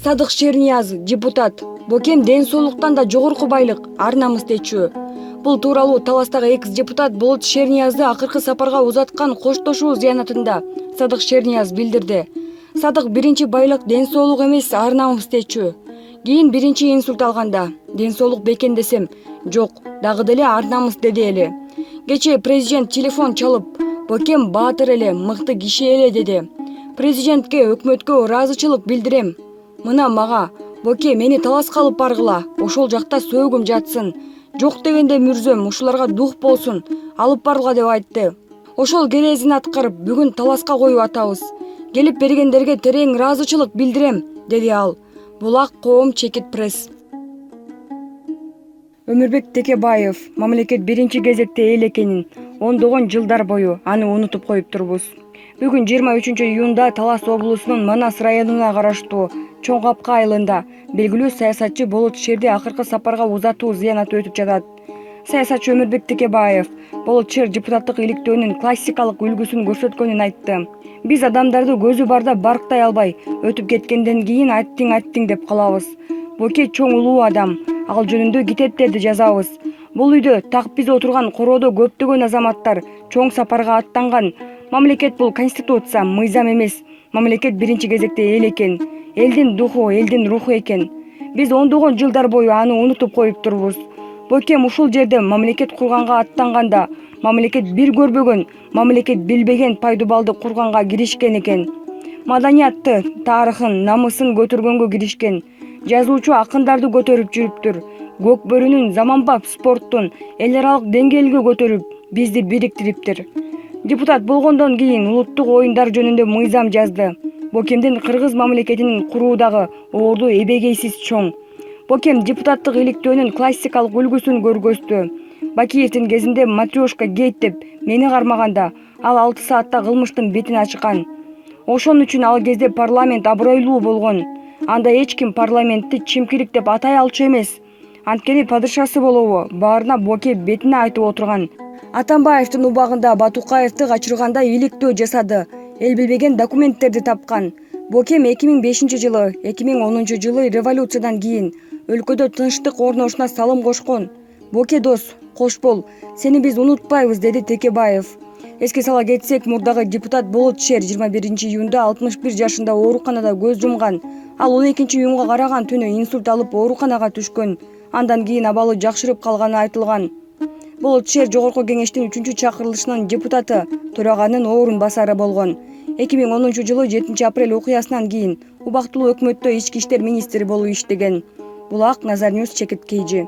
Садык Шернияз, депутат. Бокем ден соолуктан да жогорку байлык, ар намыс дечү. Бул тууралуу Таластагы экс-депутат Болот Шерниязды акыркы сапарга узаткан коштошуу зыянатында Садык Шернияз билдирди. Садык биринчи байлык ден соолук эмес, ар намыс дечү. Кийин биринчи инсульт алганда ден соолук бекен десем, жок, дагы деле ар намыс деди эле. Кечээ президент телефон чалып, бокем баатыр эле, мыкты киши эле деди. Президентке, өкмөткө ыраазычылык билдирем. Мына мага, боке мени Таласка алып баргыла, ошол жакта сөөгүм жатсын. Жок дегенде мүрзөм, ушуларга дух болсун, алып баргыла деп айтты. Ошол керезин аткарып, бүгүн Таласка коюп атабыз. Келип бергендерге терең ыраазычылык билдирем, деди ал. Булак коом чекит пресс. Өмүрбек Текебаев, мамлекет биринчи кезекте эл экенин, ондогон жылдар бою аны унутуп коюп турбуз. Бүгүн 23-июнда Талас облусунун Манас районуна караштуу Чоң Капка айылында белгилүү саясатчы Болот Шерди акыркы сапарга узатуу зыянаты өтүп жатат. Саясатчы Өмүрбек Текебаев Болот Шер депутаттык иликтөөнүн классикалык үлгүсүн көрсөткөнүн айтты. Биз адамдарды көзү барда барктай албай, өтүп кеткенден кийин айттың деп калабыз. Боке чоң улуу адам, ал жөнүндө китептерди жазабыз. Бул үйдө так биз отурган короодо көптөгөн азаматтар чоң сапарга аттанган. Мамлекет бул конституция, мыйзам эмес. Мамлекет биринчи кезекте эл экен. Элдин духу, элдин руху экен. Биз ондогон жылдар бою аны унутуп коюп турбуз. Бокем ушул жерде мамлекет курганга аттанганда, мамлекет бир көрбөгөн, мамлекет билбеген пайдубалды курганга киришкен экен. Маданиятты, тарыхын, намысын көтөргөнгө киришкен. Жазуучу акындарды көтөрүп жүрүптүр. Көк бөрүнүн заманбап спорттун эл аралык деңгээлге көтөрүп, бизди бириктириптир. Депутат болгондон кийин улуттук оюндар жөнүндө мыйзам жазды. Бокемдин кыргыз мамлекетинин куруудагы орду эбегейсиз чоң. Бокем депутаттык иликтөөнүн классикалык үлгүсүн көргөздү. Бакиевдин кезинде матрешка гейт деп мени кармаганда, ал 6 саатта кылмыштын бетин ачкан. Ошон үчүн ал кезде парламент абройлуу болгон. Анда эч ким парламентти чимкирик деп атай алчу эмес. Анткени падышасы болобу, баарына Боке бетине айтып отурган. Атамбаевдин убагында Батукаевди качырганда иликтөө жасады. Эл билбеген документтерди тапкан. Бокем 2005-жылы, 2010-жылы революциядан кийин өлкөдө тынчтык орношуна салым кошкон. Боке дос, кош бол, сени биз унутпайбыз, деди Текебаев. Эске сала кетсек, мурдагы депутат Болот Шер 21-июнда 61 жашында ооруканада көз жумган. Ал 12-июнга караган түнү инсульт алып ооруканага түшкөн. Андан кийин абалы жакшырып калганы айтылган. Болот Шер жогорку кеңештин 3-чакырылышынын депутаты, төраганын орун басары болгон. 2010-жылы 7 апрель окуясынан кийин убактылуу өкмөттө ички иштер министри болуп иштеген. Булак Назарньюз чекиткейжи.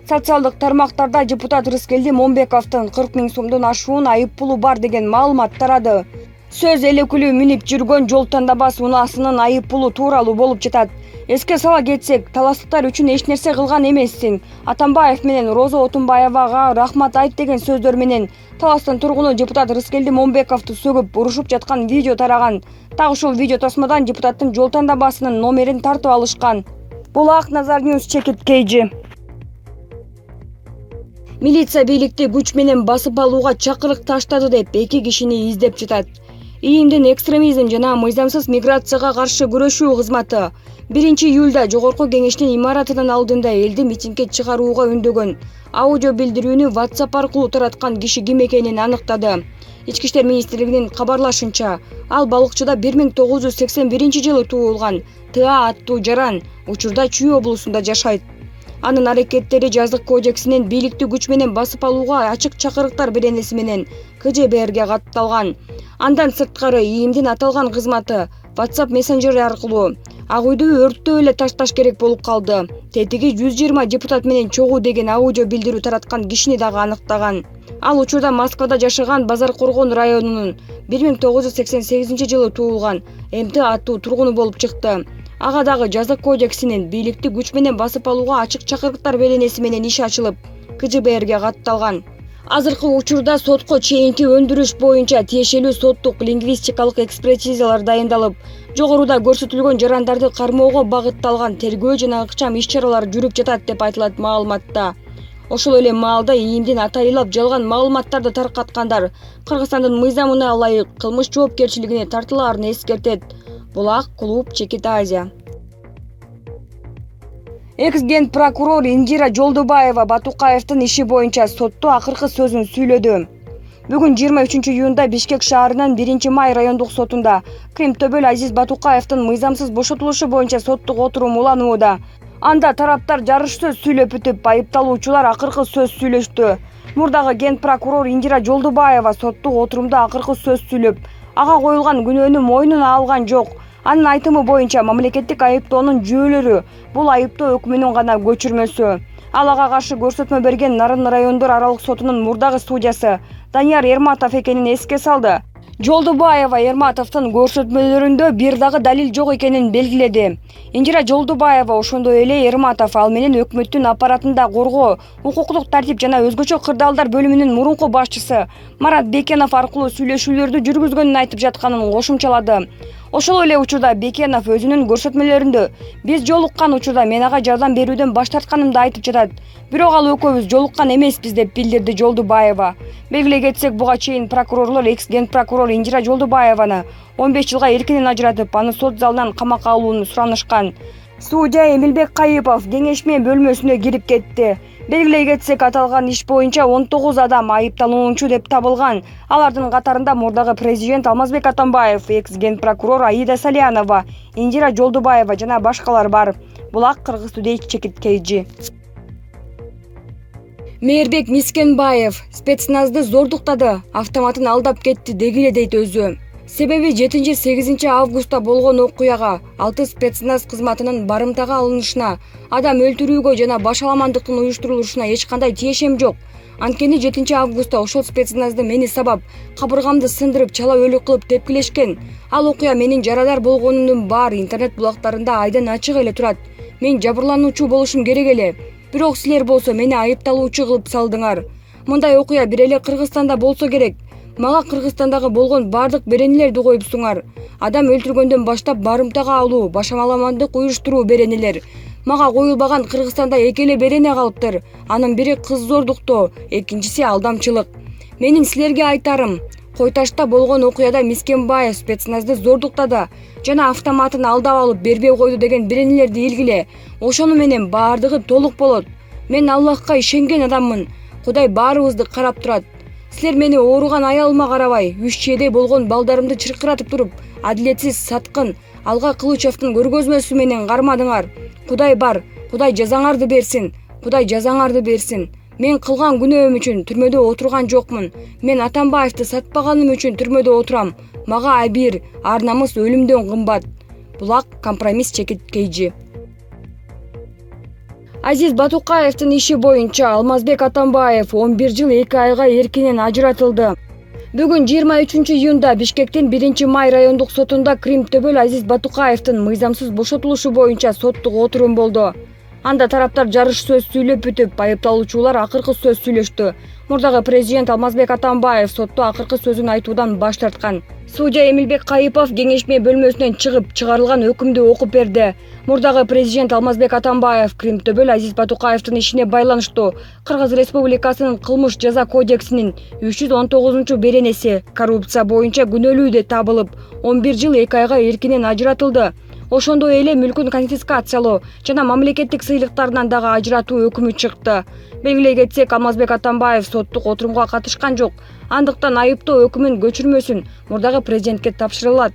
Социалдык тармактарда депутат Рыскелди Момбековдун 40 000 сомдон ашуун айып пулу бар деген маалымат тарады. Сөз эл өкүлү минип жүргөн жол тандабас унаасынын айып пулу тууралуу болуп жатат. Эске сала кетсек, таластыктар үчүн эч нерсе кылган эмессиң. Атамбаев менен Роза Отунбаевага рахмат айт деген сөздөр менен Таластын тургуну депутат Рыскелди Момбековду сөгүп урушуп жаткан видео тараган. Так ушул видео тосмодан депутаттын жол тандабасынын номерин тартып алышкан. Булак Назарньюз чекиткейжи. Милиция бийликти күч менен басып алууга чакырык таштады деп 2 кишини издеп жатат. ИИМдин экстремизм жана мыйзамсыз миграцияга каршы күрөшүү кызматы 1-июлда жогорку кеңештин имаратынын алдында элди митингге чыгарууга үндөгөн аудио билдирүүнү WhatsApp аркылуу тараткан киши ким экенин аныктады. Ички иштер министрлигинин кабарлашынча, ал балыкчыда 1981-жылы туулган ТА аттуу жаран, учурда Чүй облусунда жашайт. Анын аракеттери жаздык кодексинин бийликти күч менен басып алууга ачык чакырыктар беренеси менен КЖБРге катталган. Андан сырткары ИИМдин аталган кызматы WhatsApp мессенджери аркылуу ак үйдү өрттөп эле ташташ керек болуп калды. Тетиги 120 депутат менен чогуу деген аудио билдирүү тараткан кишини дагы аныктаган. Ал учурда Москвада жашаган Базар Коргон районунун 1988-жылы туулган МТ аттуу тургуну болуп чыкты. Ага дагы жаздык кодексинин бийликти күч менен басып алууга ачык чакырыктар беренеси менен иш ачылып, КЖБРге катталган. Азыркы учурда сотко чейинки өндүрүш боюнча тиешелүү соттук лингвистикалык экспертизалар дайындалып, жогоруда көрсөтүлгөн жарандарды кармоого багытталган тергөө жана ыкчам иш-чаралар жүрүп жатат деп айтылат маалыматта. Ошол эле маалда ИИМдин атайылап жалган маалыматтарды таркаткандар Кыргызстандын мыйзамына ылайык кылмыш жоопкерчилигине тартылаарын эскертет. Булак клуб Чекит Азия. Экс ген прокурор Индира Жолдубаева Батукаевдин иши боюнча сотто акыркы сөзүн сүйлөдү. Бүгүн 23-июнда Бишкек шаарынын 1-Май райондук сотунда Кримтөбөл Азиз Батукаевдин мыйзамсыз бошотулушу боюнча соттук отурум уланууда. Анда тараптар жарыш сөз сүйлөп бүтүп, айыпталуучулар акыркы сөз сүйлөштү. Мурдагы ген прокурор Индира Жолдубаева соттук отурумда акыркы сөз сүйлөп, ага коюлган күнөөнү мойнуна алган жок. Анын айтымы боюнча мамлекеттик айыптоонун жүйөлөрү бул айыптоо өкмүнүн гана көчүрмөсү. Ал ага каршы көрсөтмө берген Нарын райондор аралык сотунун мурдагы судьясы Данияр Эрматов экенин эске салды. Жолдубаева Эрматовдун көрсөтмөлөрүндө бир дагы далил жок экенин белгиледи. Индира Жолдубаева ошондой эле Эрматов ал менен өкмөттүн аппаратында коргоо, укуктук тартип жана өзгөчө кырдаалдар бөлүмүнүн мурунку башчысы Марат Бекенов аркылуу сүйлөшүүлөрдү жүргүзгөнүн айтып жатканын кошумчалады. Ошол эле учурда Бекенов өзүнүн көрсөтмөлөрүндө биз жолуккан учурда мен ага жардам берүүдөн баш тартканымды айтып жатат. Бирок ал экөөбүз жолуккан эмеспиз деп билдирди Жолдубаева. Белгилей кетсек, буга чейин прокурорлор экс ген прокурор Индира Жолдубаеваны 15 жылга эркинен ажыратып, аны сот залынан камакка алууну суранышкан. Судья Эмилбек Кайыпов кеңешме бөлмөсүнө кирип кетти. Белгилей кетсек, аталган иш боюнча 19 адам айыпталуучу деп табылган. Алардын катарында мурдагы президент Алмазбек Атамбаев, экс ген прокурор Аида Салянова, Индира Жолдубаева жана башкалар бар. Булак Кыргыз Today Чекит KG. Мээрбек Мискенбаев спецназды зордуктады, автоматын алдап кетти дегиле дейт өзү. Себеби 7-8 августта болгон окуяга 6 спецназ кызматынын барымтага алынышына, адам өлтүрүүгө жана башаламандыктын уюштурулушуна эч кандай тиешем жок. Анткени 7 августта ошол спецназды мени сабап, кабыргамды сындырып, чала өлүк кылып тепкилешкен. Ал окуя менин жарадар болгонунун бар интернет булактарында айдан ачык эле турат. Мен жабырлануучу болушум керек эле. Бирок силер болсо мени айыпталуучу кылып салдыңар. Мындай окуя бир эле Кыргызстанда болсо керек. Мага Кыргызстандагы болгон бардык беренелерди коюпсуңар. Адам өлтүргөндөн баштап барымтага алуу, башамаламандык уюштуруу беренелер. Мага коюлбаган Кыргызстанда эки эле берене калыптыр. Анын бири кыз зордуктоо, экинчиси алдамчылык. Менин силерге айтарым, Койташта болгон окуяда Мискенбаев спецназды зордуктады жана автоматын алдап алып бербей койду деген беренелерди илгиле. Ошону менен бардыгы толук болот. Мен Аллахка ишенген адаммын. Кудай баарыбызды карап турат. Силер мени ооруган аялыма карабай, 3 чейдей болгон балдарымды чыркыратып туруп, адилетсиз саткын Алга Кылычевдин көргөзмөсү менен кармадыңар. Кудай бар, Кудай жазаңарды берсин, Кудай жазаңарды берсин. Мен кылган күнөөм үчүн түрмөдө отурган жокмун. Мен Атамбаевди сатпаганым үчүн түрмөдө отурам. Мага абийир, ар намыс өлүмдөн кымбат. Булак компромисс Чекит KG. Азиз Батукаевдин иши боюнча Алмазбек Атамбаев 11 жыл 2 айга эркинен ажыратылды. Бүгүн 23-июнда Бишкектин 1-Май райондук сотунда Кримтөбөл Азиз Батукаевдин мыйзамсыз бошотулушу боюнча соттук отурум болду. Анда тараптар жарыш сөз сүйлөп бүтүп, айыпталуучулар акыркы сөз сүйлөштү. Мурдагы президент Алмазбек Атамбаев сотто акыркы сөзүн айтуудан баш тарткан. Судья Эмилбек Кайыпов кеңешме бөлмөсүнөн чыгып, чыгарылган өкүмдү окуп берди. Мурдагы президент Алмазбек Атамбаев Кримтөбөл Азиз Батукаевдин ишине байланыштуу Кыргыз Республикасынын кылмыш жаза кодексинин 319 коррупция боюнча күнөөлүү деп табылып, 11 жыл 2 айга эркинен ажыратылды. Ошондой эле мүлкүн конфискациялоо жана мамлекеттик сыйлыктарынан дагы ажыратуу өкүмү чыкты. Белгилей кетсек, Алмазбек Атамбаев соттук отурумга катышкан жок. Андыктан айыптоо өкүмүн көчүрмөсүн мурдагы президентке тапшырылат.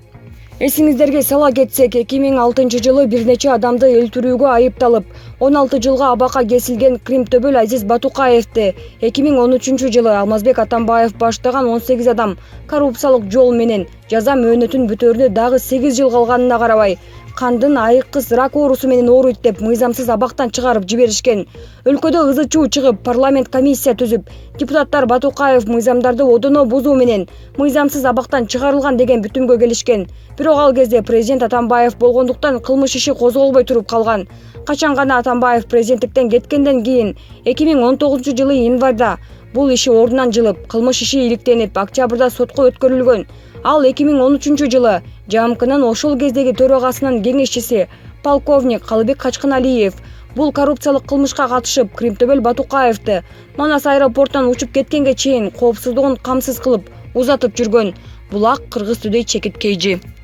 Эсиңиздерге сала кетсек, 2006 жылы бир нече адамды өлтүрүүгө айыпталып, 16 жылга абакка кесилген Кримтөбөл Азиз Батукаевди 2013 жылы Алмазбек Атамбаев баштаган 18 адам коррупциялык жол менен жаза мөөнөтүн бүтөрүнө дагы 8 жыл калганына карабай, кандын айыккыс рак оорусу менен ооруйт деп мыйзамсыз абактан чыгарып жиберишкен. Өлкөдө ызы-чуу чыгып, парламент комиссия түзүп, депутаттар Батукаев мыйзамдарды одоно бузуу менен мыйзамсыз абактан чыгарылган деген бүтүмгө келишкен. Бирок ал кезде президент Атамбаев болгондуктан кылмыш иши козголбой туруп калган. Качан гана Атамбаев президенттиктен кеткенден кийин 2019 жылы январда бул иши ордунан жылып, кылмыш иши иликтенип, октябрда сотко өткөрүлгөн. Ал 2013 жылы ЖАМКнын ошол кездеги төрагасынын кеңешчиси полковник Калыбек Качкыналиев бул коррупциялык кылмышка катышып, Кримтөбөл Батукаевди Манас аэропортунан учуп кеткенге чейин коопсуздугун камсыз кылып узатып жүргөн. Булак Кыргыз Today Чекит KG.